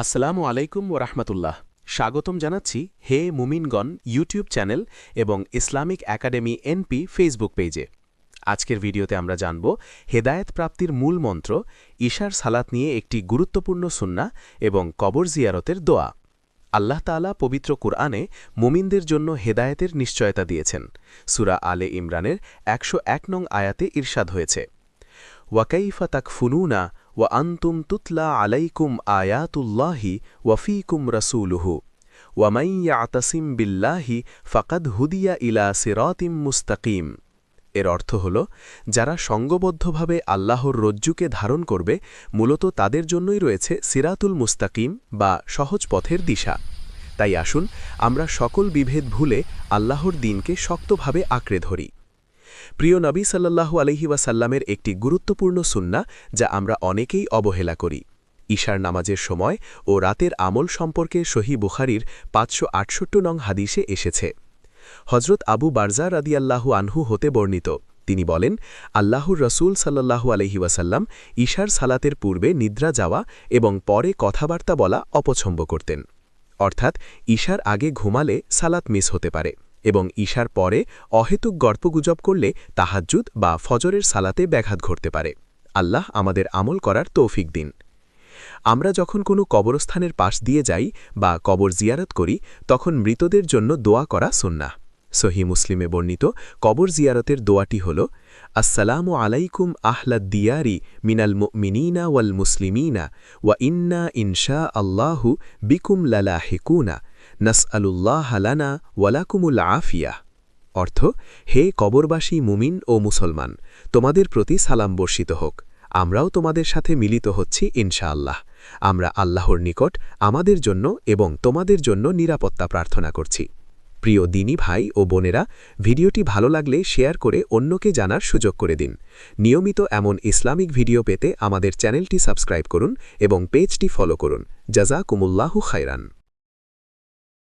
আসসালামু আলাইকুম ওরহমতুল্লাহ। স্বাগতম জানাচ্ছি হে মুমিনগণ ইউটিউব চ্যানেল এবং ইসলামিক একাডেমি এনপি ফেসবুক পেজে। আজকের ভিডিওতে আমরা জানব হেদায়েত প্রাপ্তির মূল মন্ত্র, ঈশার সালাত নিয়ে একটি গুরুত্বপূর্ণ সুন্নাহ এবং কবর জিয়ারতের দোয়া। আল্লাহ তাআলা পবিত্র কুরআনে মুমিনদের জন্য হেদায়েতের নিশ্চয়তা দিয়েছেন। সূরা আলে ইমরানের ১০১ নং আয়াতে ইরশাদ হয়েছে, ওয়াকাইফা তাকফুনুনা ওয়া আনতুম তুতলা আলাইকুম আয়াতুল্লাহি ওয়াফিকুম রাসূলুহু ওয়ামান ইয়াতাসিম বিল্লাহি ফাকাদ হুদিয়া ইলা সিরাতিম মুস্তাকিম। এর অর্থ হল, যারা সঙ্গবদ্ধভাবে আল্লাহর রজ্জুকে ধারণ করবে, মূলত তাদের জন্যই রয়েছে সিরাতুল মুস্তাকিম বা সহজ পথের দিশা। তাই আসুন আমরা সকল বিভেদ ভুলে আল্লাহর দ্বীনকে শক্তভাবে আঁকড়ে ধরি। প্রিয় নবী সাল্লাল্লাহু আলাইহি ওয়াসাল্লামের একটি গুরুত্বপূর্ণ সুন্নাহ যা আমরা অনেকেই অবহেলা করি। ঈশার নামাজের সময় ও রাতের আমল সম্পর্কে সহিহ বুখারীর ৫৬৮ নং হাদিসে এসেছে। হজরত আবু বারজা রাদিয়াল্লাহু আনহু হতে বর্ণিত, তিনি বলেন, আল্লাহর রসূল সাল্লাল্লাহু আলাইহি ওয়াসাল্লাম ঈশার সালাতের পূর্বে নিদ্রা যাওয়া এবং পরে কথাবার্তা বলা অপছন্দ করতেন। অর্থাৎ ঈশার আগে ঘুমালে সালাত মিস হতে পারে এবং ঈশার পরে অহেতুক গল্পগুজব করলে তাহাজ্জুদ বা ফজরের সালাতে ব্যাঘাত ঘটতে পারে। আল্লাহ আমাদের আমল করার তৌফিক দিন। আমরা যখন কোনো কবরস্থানের পাশ দিয়ে যাই বা কবর জিয়ারত করি, তখন মৃতদের জন্য দোয়া করা সুন্নাহ। সহিহ মুসলিমে বর্ণিত কবর জিয়ারতের দোয়াটি হল, আসসালামু আলাইকুম আহলাদ দিয়ারি মিনাল মুমিনিনা ওয়াল মুসলিমিনা ওয়া ইন্না ইনশা আল্লাহু বিকুম লালাহিকুনা নাসআলুল্লাহ লানা ওয়ালাকুমুল আফিয়া। অর্থ, হে কবরবাসী মুমিন ও মুসলমান, তোমাদের প্রতি সালাম বর্ষিত হোক। আমরাও তোমাদের সাথে মিলিত হচ্ছি ইনশাআল্লাহ। আমরা আল্লাহর নিকট আমাদের জন্য এবং তোমাদের জন্য নিরাপত্তা প্রার্থনা করছি। প্রিয় দিনী ভাই ও বোনেরা, ভিডিওটি ভালো লাগলে শেয়ার করে অন্যকে জানার সুযোগ করে দিন। নিয়মিত এমন ইসলামিক ভিডিও পেতে আমাদের চ্যানেলটি সাবস্ক্রাইব করুন এবং পেজটি ফলো করুন। জাযাকুমুল্লাহু খায়রান।